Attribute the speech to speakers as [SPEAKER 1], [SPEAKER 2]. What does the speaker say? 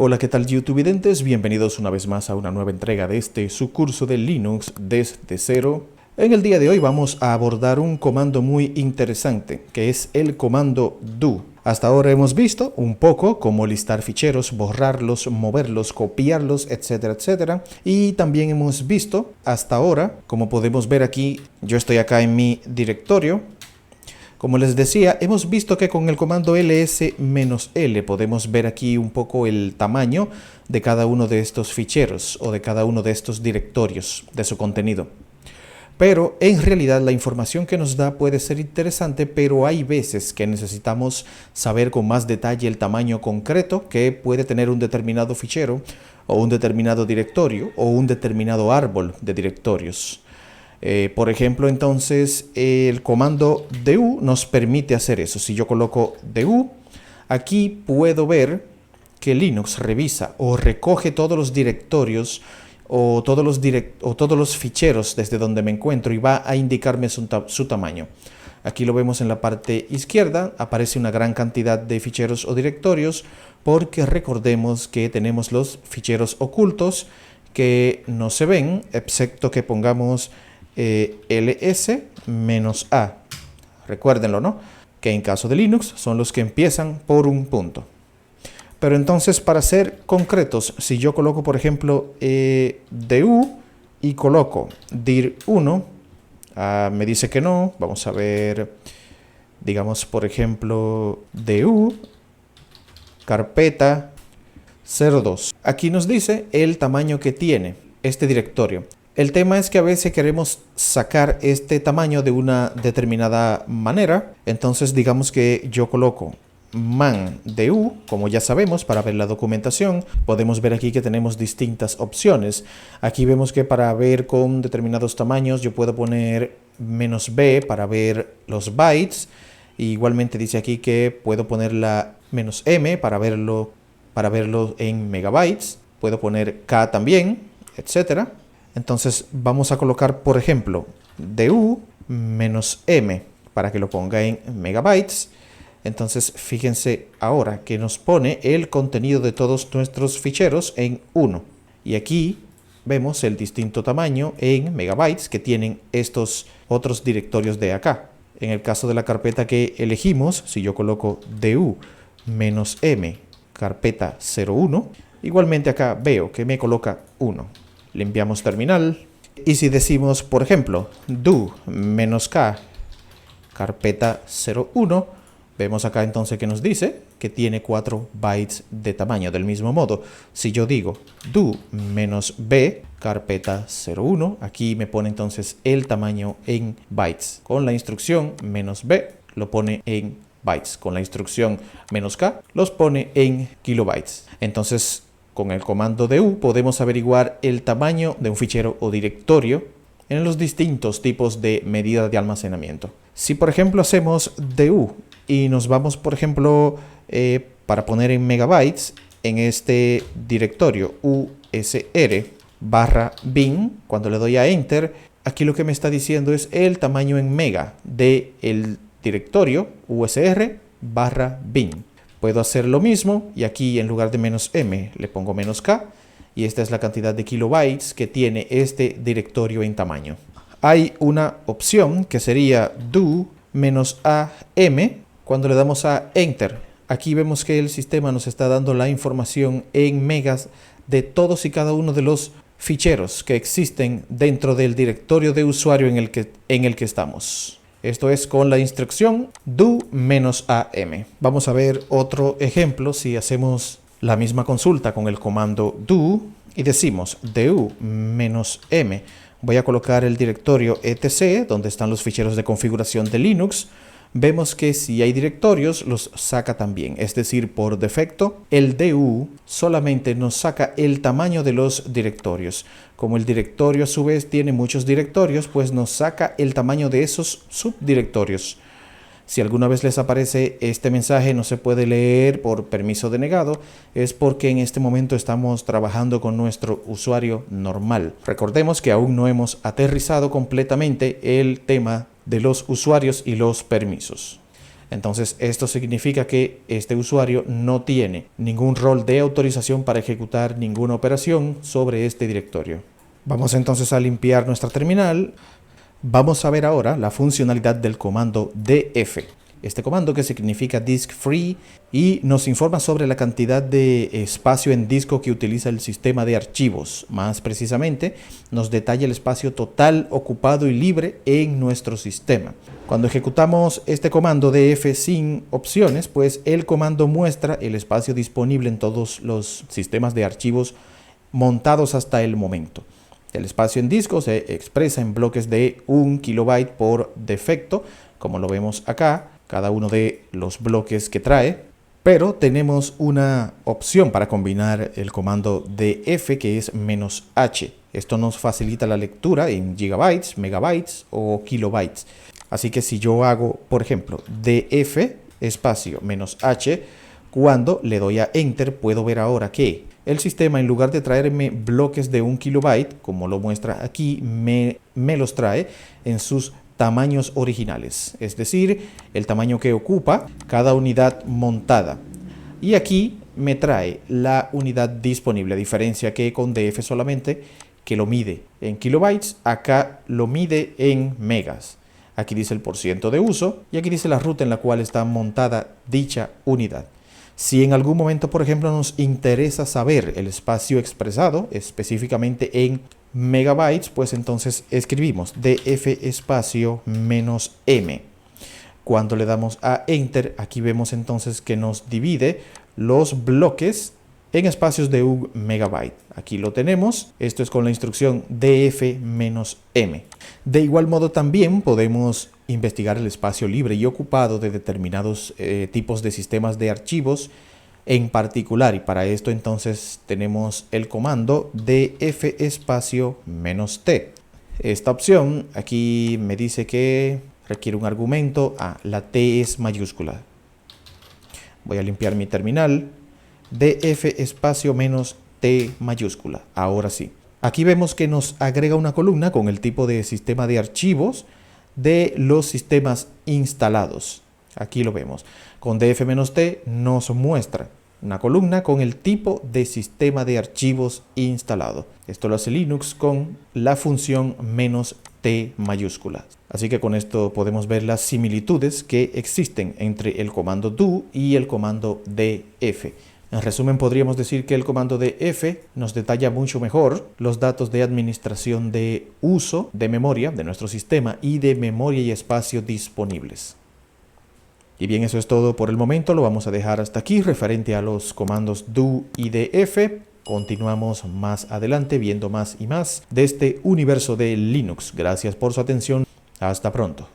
[SPEAKER 1] Hola, ¿qué tal YouTubevidentes? Bienvenidos una vez más a una nueva entrega de su curso de Linux desde cero. En el día de hoy vamos a abordar un comando muy interesante, que es el comando do. Hasta ahora hemos visto un poco cómo listar ficheros, borrarlos, moverlos, copiarlos, etcétera, etcétera. Y también hemos visto hasta ahora, como podemos ver aquí, yo estoy acá en mi directorio. Como les decía, hemos visto que con el comando ls-l podemos ver aquí un poco el tamaño de cada uno de estos ficheros o de cada uno de estos directorios de su contenido. Pero en realidad la información que nos da puede ser interesante, pero hay veces que necesitamos saber con más detalle el tamaño concreto que puede tener un determinado fichero o un determinado directorio o un determinado árbol de directorios. Por ejemplo, entonces el comando do nos permite hacer eso. Si yo coloco do, aquí puedo ver que Linux revisa o recoge todos los directorios o todos los ficheros desde donde me encuentro y va a indicarme su tamaño. Aquí lo vemos en la parte izquierda, aparece una gran cantidad de ficheros o directorios porque recordemos que tenemos los ficheros ocultos que no se ven, excepto que pongamos ls-a. Recuérdenlo, ¿no? Que en caso de Linux son los que empiezan por un punto. Pero entonces, para ser concretos, si yo coloco, por ejemplo, do y coloco dir1, me dice que no. Vamos a ver, digamos, por ejemplo, do, carpeta 02. Aquí nos dice el tamaño que tiene este directorio. El tema es que a veces queremos sacar este tamaño de una determinada manera. Entonces digamos que yo coloco man do, como ya sabemos, para ver la documentación. Podemos ver aquí que tenemos distintas opciones. Aquí vemos que para ver con determinados tamaños yo puedo poner -b para ver los bytes. Igualmente dice aquí que puedo poner la -m para verlo en megabytes. Puedo poner k también, etcétera. Entonces vamos a colocar, por ejemplo, do-m para que lo ponga en megabytes. Entonces fíjense ahora que nos pone el contenido de todos nuestros ficheros en 1. Y aquí vemos el distinto tamaño en megabytes que tienen estos otros directorios de acá. En el caso de la carpeta que elegimos, si yo coloco do-m carpeta 01, igualmente acá veo que me coloca 1. Limpiamos terminal y si decimos, por ejemplo, do-k carpeta 01, vemos acá entonces que nos dice que tiene 4 bytes de tamaño. Del mismo modo, si yo digo do-b carpeta 01, aquí me pone entonces el tamaño en bytes. Con la instrucción -b lo pone en bytes. Con la instrucción -k los pone en kilobytes. Entonces, con el comando do podemos averiguar el tamaño de un fichero o directorio en los distintos tipos de medida de almacenamiento. Si por ejemplo hacemos do y nos vamos, por ejemplo, para poner en megabytes en este directorio usr/bin, cuando le doy a enter, aquí lo que me está diciendo es el tamaño en mega del directorio usr/bin. Puedo hacer lo mismo y aquí en lugar de -m le pongo -k y esta es la cantidad de kilobytes que tiene este directorio en tamaño. Hay una opción que sería do-am cuando le damos a enter. Aquí vemos que el sistema nos está dando la información en megas de todos y cada uno de los ficheros que existen dentro del directorio de usuario en el que estamos. Esto es con la instrucción do-am. Vamos a ver otro ejemplo si hacemos la misma consulta con el comando do y decimos do-m. Voy a colocar el directorio etc, donde están los ficheros de configuración de Linux. Vemos que si hay directorios los saca también, es decir, por defecto el do solamente nos saca el tamaño de los directorios. Como el directorio a su vez tiene muchos directorios, pues nos saca el tamaño de esos subdirectorios. Si alguna vez les aparece este mensaje no se puede leer por permiso denegado, es porque en este momento estamos trabajando con nuestro usuario normal. Recordemos que aún no hemos aterrizado completamente el tema de los usuarios y los permisos. Entonces esto significa que este usuario no tiene ningún rol de autorización para ejecutar ninguna operación sobre este directorio. Vamos entonces a limpiar nuestra terminal. Vamos a ver ahora la funcionalidad del comando df. Este comando, que significa disk free, y nos informa sobre la cantidad de espacio en disco que utiliza el sistema de archivos. Más precisamente, nos detalla el espacio total ocupado y libre en nuestro sistema. Cuando ejecutamos este comando df sin opciones, pues el comando muestra el espacio disponible en todos los sistemas de archivos montados hasta el momento. El espacio en disco se expresa en bloques de 1 kilobyte por defecto, como lo vemos acá, cada uno de los bloques que trae, pero tenemos una opción para combinar el comando df, que es "-h". Esto nos facilita la lectura en gigabytes, megabytes o kilobytes. Así que si yo hago, por ejemplo, df espacio "-h", cuando le doy a enter, puedo ver ahora que el sistema, en lugar de traerme bloques de 1 kilobyte, como lo muestra aquí, me los trae en sus tamaños originales, es decir, el tamaño que ocupa cada unidad montada. Y aquí me trae la unidad disponible, a diferencia que con df solamente, que lo mide en kilobytes, acá lo mide en megas. Aquí dice el % de uso y aquí dice la ruta en la cual está montada dicha unidad. Si en algún momento, por ejemplo, nos interesa saber el espacio expresado, específicamente en megabytes, pues entonces escribimos df espacio "-m". Cuando le damos a enter, aquí vemos entonces que nos divide los bloques en espacios de 1 megabyte. Aquí lo tenemos. Esto es con la instrucción df-m. De igual modo, también podemos investigar el espacio libre y ocupado de determinados tipos de sistemas de archivos en particular, y para esto entonces tenemos el comando df espacio "-t". Esta opción aquí me dice que requiere un argumento. La T es mayúscula. Voy a limpiar mi terminal. df espacio "-t" mayúscula. Ahora sí. Aquí vemos que nos agrega una columna con el tipo de sistema de archivos de los sistemas instalados. Aquí lo vemos. Con df-t nos muestra una columna con el tipo de sistema de archivos instalado. Esto lo hace Linux con la función "-t" mayúscula. Así que con esto podemos ver las similitudes que existen entre el comando do y el comando df. En resumen, podríamos decir que el comando df nos detalla mucho mejor los datos de administración de uso de memoria de nuestro sistema y de memoria y espacio disponibles. Y bien, eso es todo por el momento. Lo vamos a dejar hasta aquí referente a los comandos do y df. Continuamos más adelante viendo más y más de este universo de Linux. Gracias por su atención. Hasta pronto.